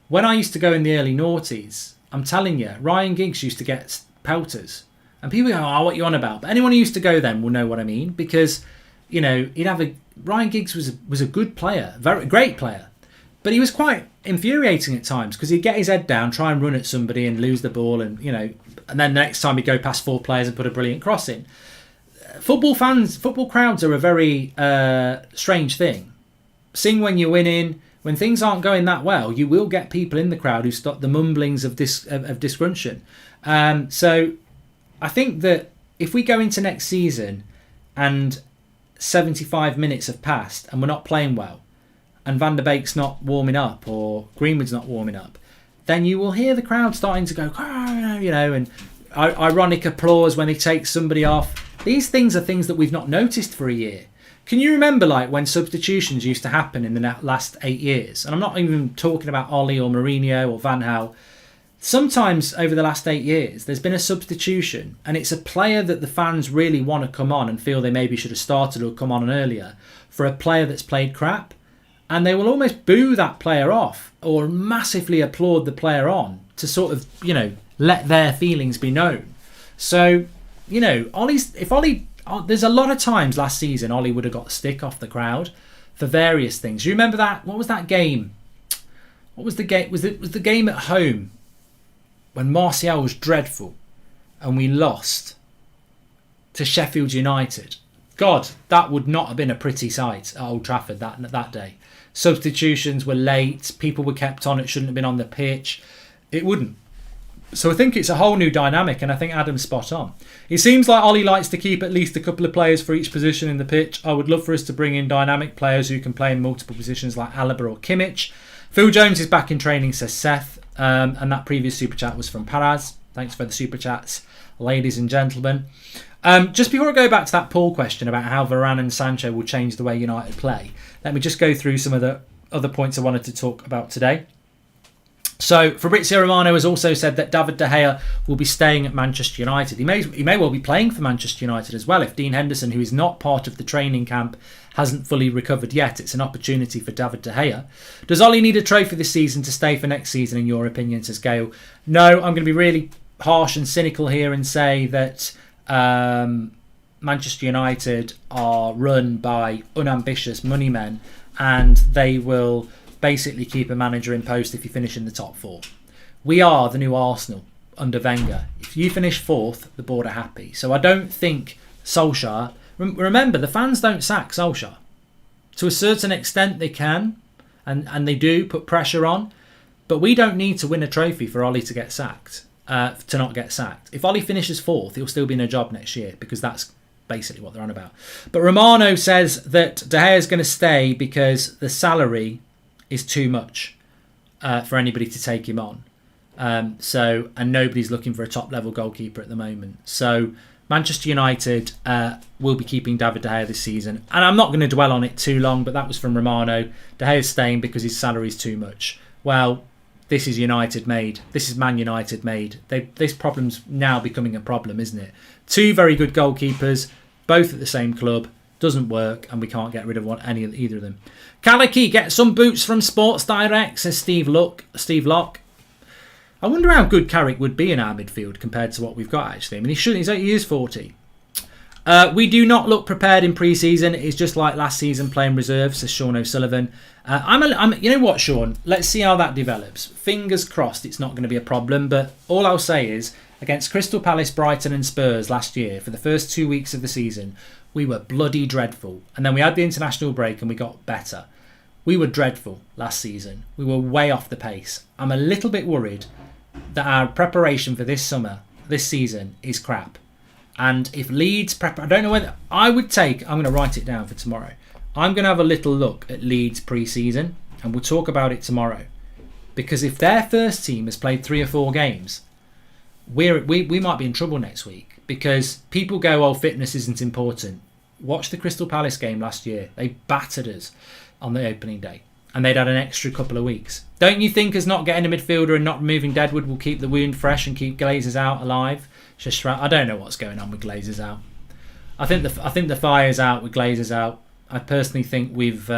When I used to go in the early noughties, I'm telling you, Ryan Giggs used to get pelters. And people go, oh, what are you on about? But anyone who used to go then will know what I mean, because, you know, Ryan Giggs was a good player, very great player. But he was quite infuriating at times because he'd get his head down, try and run at somebody and lose the ball, and, you know, and then the next time he'd go past 4 players and put a brilliant cross in. Football crowds are a very strange thing. Sing when you're winning. When things aren't going that well, you will get people in the crowd who stop the mumblings of disgruntion. So I think that if we go into next season and 75 minutes have passed and we're not playing well, and Van der Beek's not warming up or Greenwood's not warming up, then you will hear the crowd starting to go, you know, and ironic applause when he takes somebody off. These things are things that we've not noticed for a year. Can you remember like when substitutions used to happen in the last 8 years? And I'm not even talking about Ollie or Mourinho or Van Gaal. Sometimes over the last 8 years, there's been a substitution and it's a player that the fans really want to come on and feel they maybe should have started or come on earlier for a player that's played crap. And they will almost boo that player off or massively applaud the player on to sort of, let their feelings be known. So, there's a lot of times last season Ollie would have got stick off the crowd for various things. You remember that? What was that game? What was the game? Was the game at home when Martial was dreadful and we lost to Sheffield United? God, that would not have been a pretty sight at Old Trafford that day. Substitutions were late. People were kept on. It shouldn't have been on the pitch. It wouldn't. So I think it's a whole new dynamic, and I think Adam's spot on. It seems like Ollie likes to keep at least a couple of players for each position in the pitch. I would love for us to bring in dynamic players who can play in multiple positions like Alaba or Kimmich. Phil Jones is back in training, says Seth. And that previous super chat was from Paraz. Thanks for the super chats, ladies and gentlemen. Just before I go back to that Paul question about how Varane and Sancho will change the way United play, let me just go through some of the other points I wanted to talk about today. So Fabrizio Romano has also said that David De Gea will be staying at Manchester United. He may well be playing for Manchester United as well if Dean Henderson, who is not part of the training camp, hasn't fully recovered yet. It's an opportunity for David De Gea. Does Ollie need a trophy this season to stay for next season, in your opinion, says Gail? No, I'm going to be really harsh and cynical here and say that Manchester United are run by unambitious money men, and they will basically keep a manager in post if you finish in the top four. We are the new Arsenal under Wenger. If you finish fourth, the board are happy. So I don't think Solskjaer... Remember, the fans don't sack Solskjaer. To a certain extent they can, and they do put pressure on, but we don't need to win a trophy for Ollie to get sacked, to not get sacked. If Ollie finishes fourth, he'll still be in a job next year, because that's basically what they're on about. But Romano says that De Gea is going to stay because the salary is too much for anybody to take him on. And nobody's looking for a top level goalkeeper at the moment. So Manchester United will be keeping David De Gea this season. And I'm not going to dwell on it too long, but that was from Romano. De Gea is staying because his salary is too much. Well, this is United made. This is Man United made. This problem's now becoming a problem, isn't it? Two very good goalkeepers, both at the same club. Doesn't work, and we can't get rid of either of them. Calicky, get some boots from Sports Direct, says Steve Locke. I wonder how good Carrick would be in our midfield compared to what we've got, actually. I mean, he is 40. We do not look prepared in pre-season. It's just like last season playing reserve, says Sean O'Sullivan. You know what, Sean? Let's see how that develops. Fingers crossed it's not going to be a problem, but all I'll say is, against Crystal Palace, Brighton and Spurs last year, for the first 2 weeks of the season, we were bloody dreadful. And then we had the international break and we got better. We were dreadful last season. We were way off the pace. I'm a little bit worried that our preparation for this season, is crap. And if Leeds I don't know whether... I'm going to write it down for tomorrow. I'm going to have a little look at Leeds pre-season, and we'll talk about it tomorrow. Because if their first team has played 3 or 4 games, we might be in trouble next week. Because people go, oh, fitness isn't important. Watch the Crystal Palace game last year. They battered us on the opening day. And they'd had an extra couple of weeks. Don't you think us not getting a midfielder and not removing Deadwood will keep the wound fresh and keep Glazers out alive? I don't know what's going on with Glazers out. I think the fire's out with Glazers out. I personally think we've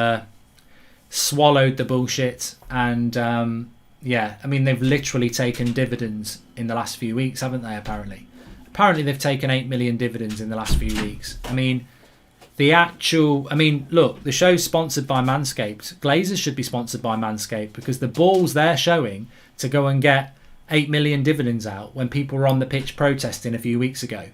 swallowed the bullshit. And they've literally taken dividends in the last few weeks, haven't they, apparently? Apparently they've taken 8 million dividends in the last few weeks. Look, the show's sponsored by Manscaped. Glazers should be sponsored by Manscaped because the balls they're showing to go and get 8 million dividends out when people were on the pitch protesting a few weeks ago.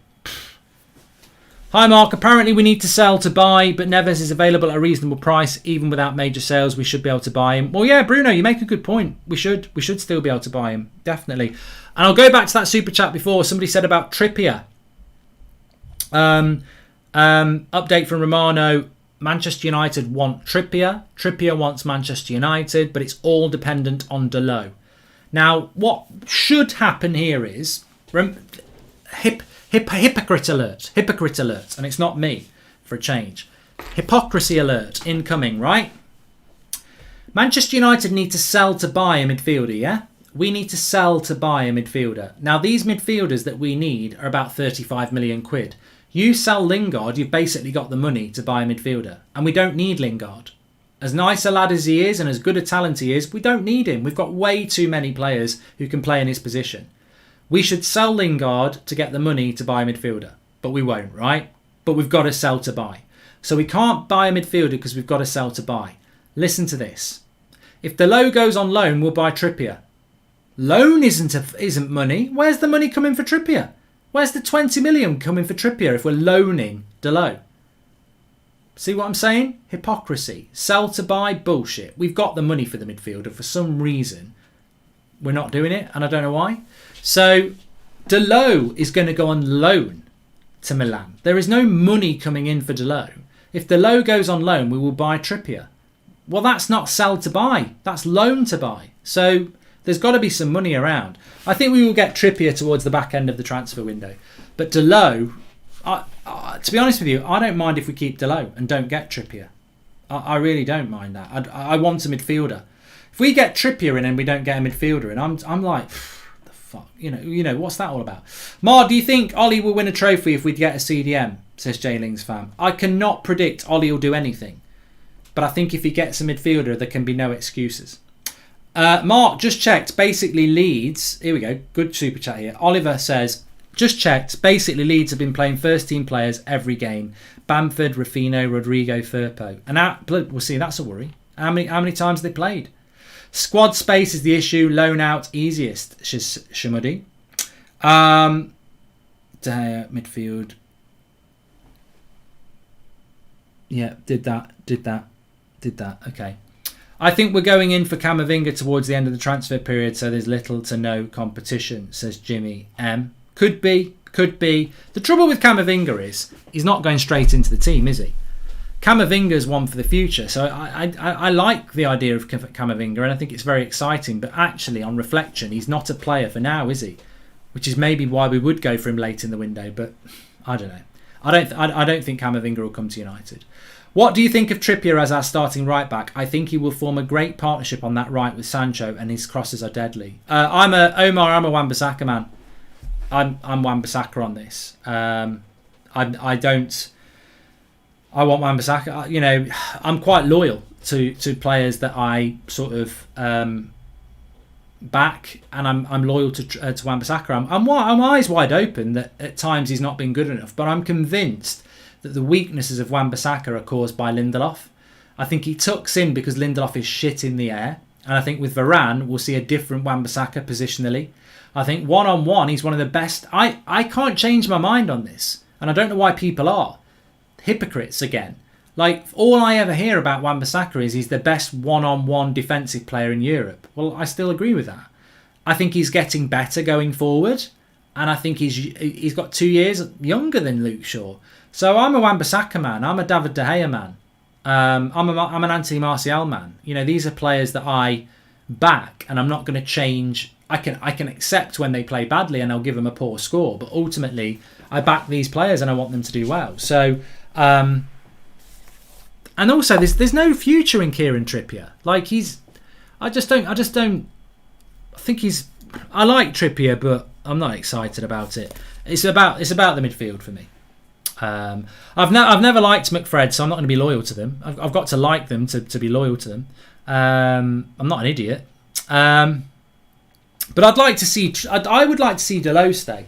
Hi Mark, apparently we need to sell to buy, but Neves is available at a reasonable price. Even without major sales, we should be able to buy him. Well, yeah, Bruno, you make a good point. We should still be able to buy him, definitely. And I'll go back to that super chat before. Somebody said about Trippier. Update from Romano. Manchester United want Trippier. Trippier wants Manchester United, but it's all dependent on Dalot. Now, what should happen here is... hypocrite alert. Hypocrite alert. And it's not me, for a change. Hypocrisy alert incoming, right? Manchester United need to sell to buy a midfielder, yeah? We need to sell to buy a midfielder. Now, these midfielders that we need are about 35 million quid. You sell Lingard, you've basically got the money to buy a midfielder. And we don't need Lingard. As nice a lad as he is and as good a talent he is, we don't need him. We've got way too many players who can play in his position. We should sell Lingard to get the money to buy a midfielder. But we won't, right? But we've got to sell to buy. So we can't buy a midfielder because we've got to sell to buy. Listen to this. If Dalot goes on loan, we'll buy Trippier. Loan isn't money. Where's the money coming for Trippier? Where's the 20 million coming for Trippier if we're loaning Dalot? See what I'm saying? Hypocrisy. Sell to buy, bullshit. We've got the money for the midfielder. For some reason, we're not doing it, and I don't know why. So, Dalot is going to go on loan to Milan. There is no money coming in for Dalot. If Dalot goes on loan, we will buy Trippier. Well, that's not sell to buy. That's loan to buy. So, there's got to be some money around. I think we will get Trippier towards the back end of the transfer window. But Dalot, to be honest with you, I don't mind if we keep Dalot and don't get Trippier. I really don't mind that. I want a midfielder. If we get Trippier in and we don't get a midfielder in, I'm like, the fuck, you know, what's that all about? Mar, do you think Ollie will win a trophy if we get a CDM? Says J-Lings fam. I cannot predict Ollie will do anything, but I think if he gets a midfielder, there can be no excuses. Mark just checked. Basically, Leeds. Here we go. Good super chat here. Oliver says, just checked. Basically, Leeds have been playing first team players every game. Bamford, Ruffino, Rodrigo, Firpo. And we'll see. That's a worry. How many times have they played? Squad space is the issue. Loan out easiest. Shamudi. Midfield. Yeah, did that. Okay. I think we're going in for Camavinga towards the end of the transfer period, so there's little to no competition, says Jimmy M. Could be. The trouble with Camavinga is he's not going straight into the team, is he? Camavinga's one for the future, so I like the idea of Camavinga, and I think it's very exciting, but actually, on reflection, he's not a player for now, is he? Which is maybe why we would go for him late in the window, but I don't know. I don't think Camavinga will come to United. What do you think of Trippier as our starting right back? I think he will form a great partnership on that right with Sancho, and his crosses are deadly. I'm a Wan-Bissaka man. I'm Wan-Bissaka on this. I want Wan-Bissaka. I'm quite loyal to players that I sort of back, and I'm loyal to Wan-Bissaka. I'm eyes wide open that at times he's not been good enough, but I'm convinced that the weaknesses of Wan-Bissaka are caused by Lindelof. I think he tucks in because Lindelof is shit in the air. And I think with Varane, we'll see a different Wan-Bissaka positionally. I think one-on-one, he's one of the best. I can't change my mind on this. And I don't know why people are. Hypocrites again. Like, all I ever hear about Wan-Bissaka is he's the best one-on-one defensive player in Europe. Well, I still agree with that. I think he's getting better going forward. And I think he's got 2 years younger than Luke Shaw. So I'm a Wan-Bissaka man. I'm a David De Gea man. I'm an Anthony Martial man. These are players that I back, and I'm not going to change. I can accept when they play badly, and I'll give them a poor score. But ultimately, I back these players, and I want them to do well. So, and also there's no future in Kieran Trippier. Like I like Trippier, but I'm not excited about it. It's about the midfield for me. I've never liked McFred, so I'm not going to be loyal to them. I've got to like them to be loyal to them. I'm not an idiot. But I'd like to see. I would like to see Dalot stay.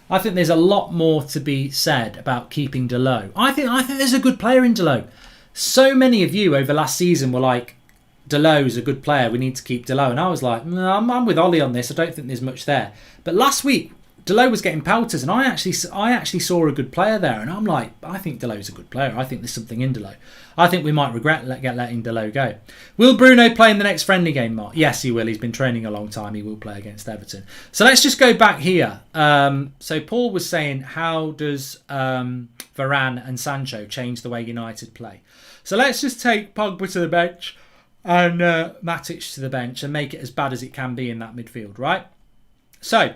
I think there's a lot more to be said about keeping Dalot. I think there's a good player in Dalot. So many of you over last season were like, Dalot's a good player, we need to keep Dalot. And I was like, no, I'm with Ollie on this. I don't think there's much there. But last week, Dalot was getting pelters, and I actually saw a good player there. And I'm like, I think Dalot's a good player. I think there's something in Dalot. I think we might regret letting Dalot go. Will Bruno play in the next friendly game, Mark? Yes, he will. He's been training a long time. He will play against Everton. So let's just go back here. So Paul was saying, how does Varane and Sancho change the way United play? So let's just take Pogba to the bench and Matic to the bench and make it as bad as it can be in that midfield, right? So,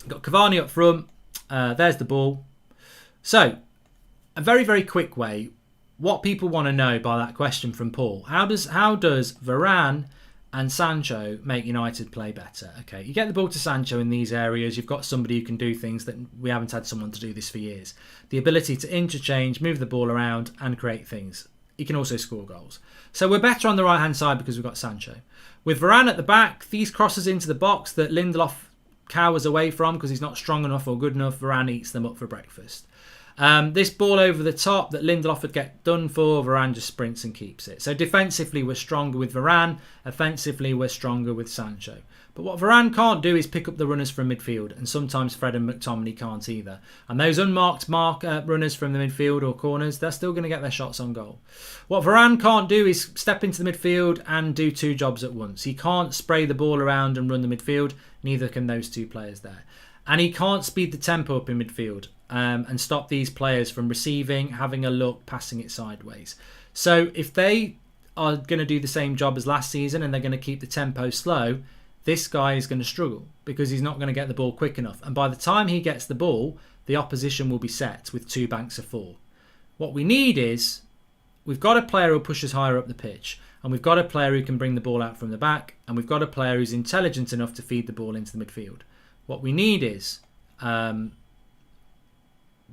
got Cavani up front. There's the ball. So, a very, very quick way. What people want to know by that question from Paul. How does Varane and Sancho make United play better? Okay, you get the ball to Sancho in these areas. You've got somebody who can do things that we haven't had someone to do this for years. The ability to interchange, move the ball around and create things. He can also score goals. So we're better on the right-hand side because we've got Sancho. With Varane at the back, these crosses into the box that Lindelof cowers away from because he's not strong enough or good enough, Varane eats them up for breakfast. This ball over the top that Lindelof would get done for, Varane just sprints and keeps it. So defensively, we're stronger with Varane. Offensively, we're stronger with Sancho. But what Varane can't do is pick up the runners from midfield, and sometimes Fred and McTominay can't either. And those unmarked runners from the midfield or corners, they're still going to get their shots on goal. What Varane can't do is step into the midfield and do two jobs at once. He can't spray the ball around and run the midfield. Neither can those two players there. And he can't speed the tempo up in midfield and stop these players from receiving, having a look, passing it sideways. So if they are going to do the same job as last season and they're going to keep the tempo slow, this guy is going to struggle because he's not going to get the ball quick enough. And by the time he gets the ball, the opposition will be set with two banks of four. What we need is, we've got a player who pushes higher up the pitch, and we've got a player who can bring the ball out from the back, and we've got a player who's intelligent enough to feed the ball into the midfield. What we need is,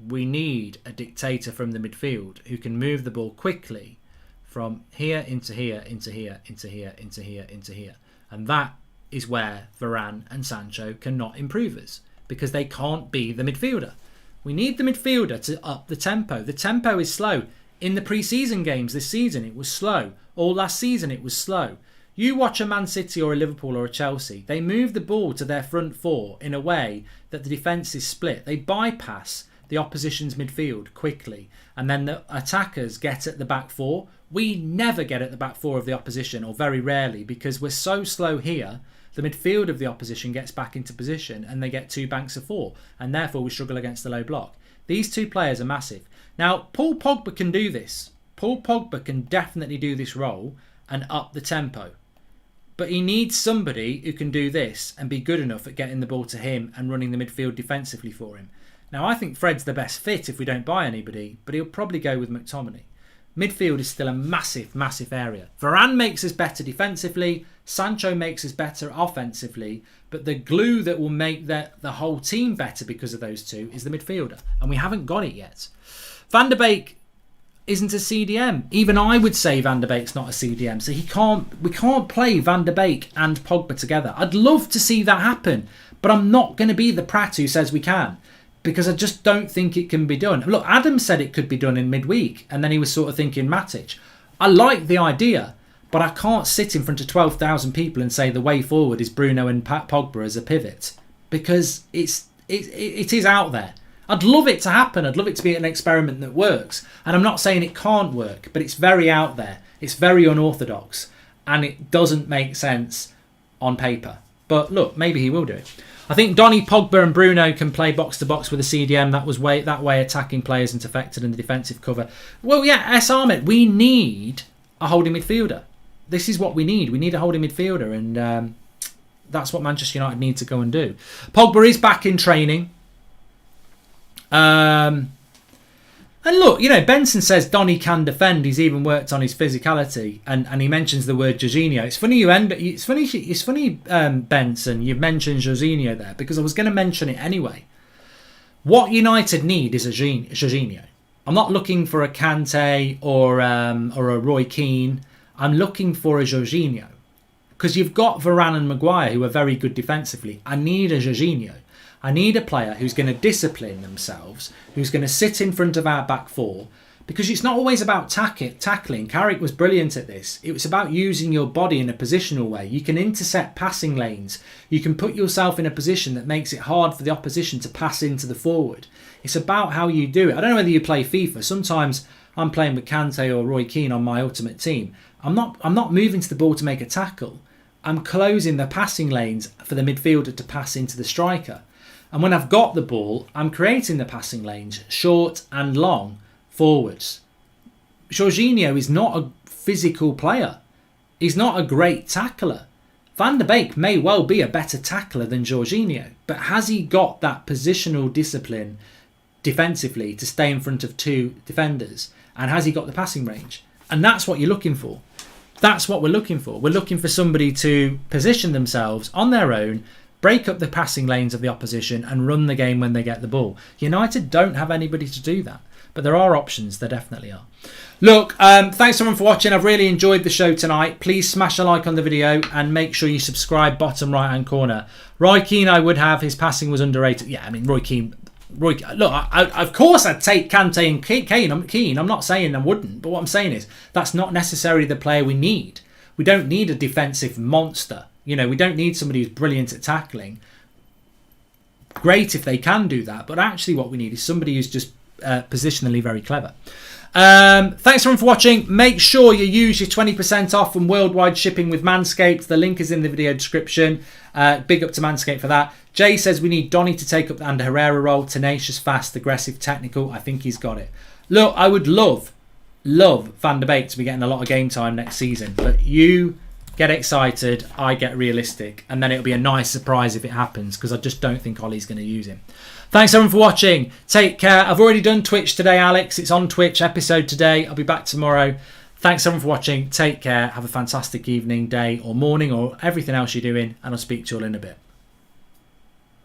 we need a dictator from the midfield who can move the ball quickly from here into here, into here, into here, into here, into here. And that is where Varane and Sancho cannot improve us, because they can't be the midfielder. We need the midfielder to up the tempo. The tempo is slow. In the pre-season games this season, it was slow. All last season, it was slow. You watch a Man City or a Liverpool or a Chelsea, they move the ball to their front four in a way that the defence is split. They bypass the opposition's midfield quickly, and then the attackers get at the back four. We never get at the back four of the opposition, or very rarely, because we're so slow here. The midfield of the opposition gets back into position and they get two banks of four, and therefore we struggle against the low block. These two players are massive. Now, Paul Pogba can do this. Paul Pogba can definitely do this role and up the tempo. But he needs somebody who can do this and be good enough at getting the ball to him and running the midfield defensively for him. Now, I think Fred's the best fit if we don't buy anybody, but he'll probably go with McTominay. Midfield is still a massive, massive area. Varane makes us better defensively. Sancho makes us better offensively. But the glue that will make the whole team better because of those two is the midfielder. And we haven't got it yet. Van der Beek isn't a CDM. Even I would say Van der Beek's not a CDM. So we can't play Van der Beek and Pogba together. I'd love to see that happen. But I'm not going to be the prat who says we can, because I just don't think it can be done. Look, Adam said it could be done in midweek, and then he was sort of thinking Matic. I like the idea, but I can't sit in front of 12,000 people and say the way forward is Bruno and Pogba as a pivot, because it is out there. I'd love it to happen. I'd love it to be an experiment that works. And I'm not saying it can't work, but it's very out there. It's very unorthodox, and it doesn't make sense on paper. But look, maybe he will do it. I think Donny, Pogba and Bruno can play box-to-box with a CDM. That way attacking players isn't affected in the defensive cover. Well, yeah, Ahmed, we need a holding midfielder. This is what we need. We need a holding midfielder, and that's what Manchester United need to go and do. Pogba is back in training. And look, you know, Benson says Donny can defend. He's even worked on his physicality, and he mentions the word Jorginho. It's funny, Benson, you've mentioned Jorginho there, because I was going to mention it anyway. What United need is a Jorginho. I'm not looking for a Kante or a Roy Keane. I'm looking for a Jorginho, because you've got Varane and Maguire who are very good defensively. I need a Jorginho. I need a player who's going to discipline themselves, who's going to sit in front of our back four, because it's not always about tackling. Carrick was brilliant at this. It was about using your body in a positional way. You can intercept passing lanes. You can put yourself in a position that makes it hard for the opposition to pass into the forward. It's about how you do it. I don't know whether you play FIFA. Sometimes I'm playing with Kante or Roy Keane on my ultimate team. I'm not moving to the ball to make a tackle. I'm closing the passing lanes for the midfielder to pass into the striker. And when I've got the ball, I'm creating the passing lanes, short and long, forwards. Jorginho is not a physical player. He's not a great tackler. Van der Beek may well be a better tackler than Jorginho, but has he got that positional discipline defensively to stay in front of 2 defenders? And has he got the passing range? And that's what you're looking for. That's what we're looking for. We're looking for somebody to position themselves on their own, break up the passing lanes of the opposition and run the game when they get the ball. United don't have anybody to do that. But there are options, there definitely are. Look, thanks everyone for watching. I've really enjoyed the show tonight. Please smash a like on the video and make sure you subscribe, bottom right hand corner. Roy Keane, I would have. His passing was underrated. Yeah, I mean, Roy Keane. Look, of course I'd take Kante and Keane. I'm not saying I wouldn't. But what I'm saying is that's not necessarily the player we need. We don't need a defensive monster. You know, we don't need somebody who's brilliant at tackling. Great if they can do that. But actually what we need is somebody who's just positionally very clever. Thanks everyone for watching. Make sure you use your 20% off and worldwide shipping with Manscaped. The link is in the video description. Big up to Manscaped for that. Jay says we need Donny to take up the Ander Herrera role. Tenacious, fast, aggressive, technical. I think he's got it. Look, I would love Van der Beek to be getting a lot of game time next season, but you get excited, I get realistic, and then it'll be a nice surprise if it happens, because I just don't think Ollie's going to use him. Thanks everyone for watching. Take care. I've already done Twitch today, Alex. It's on Twitch episode today. I'll be back tomorrow. Thanks everyone for watching. Take care. Have a fantastic evening, day or morning or everything else you're doing, and I'll speak to you all in a bit.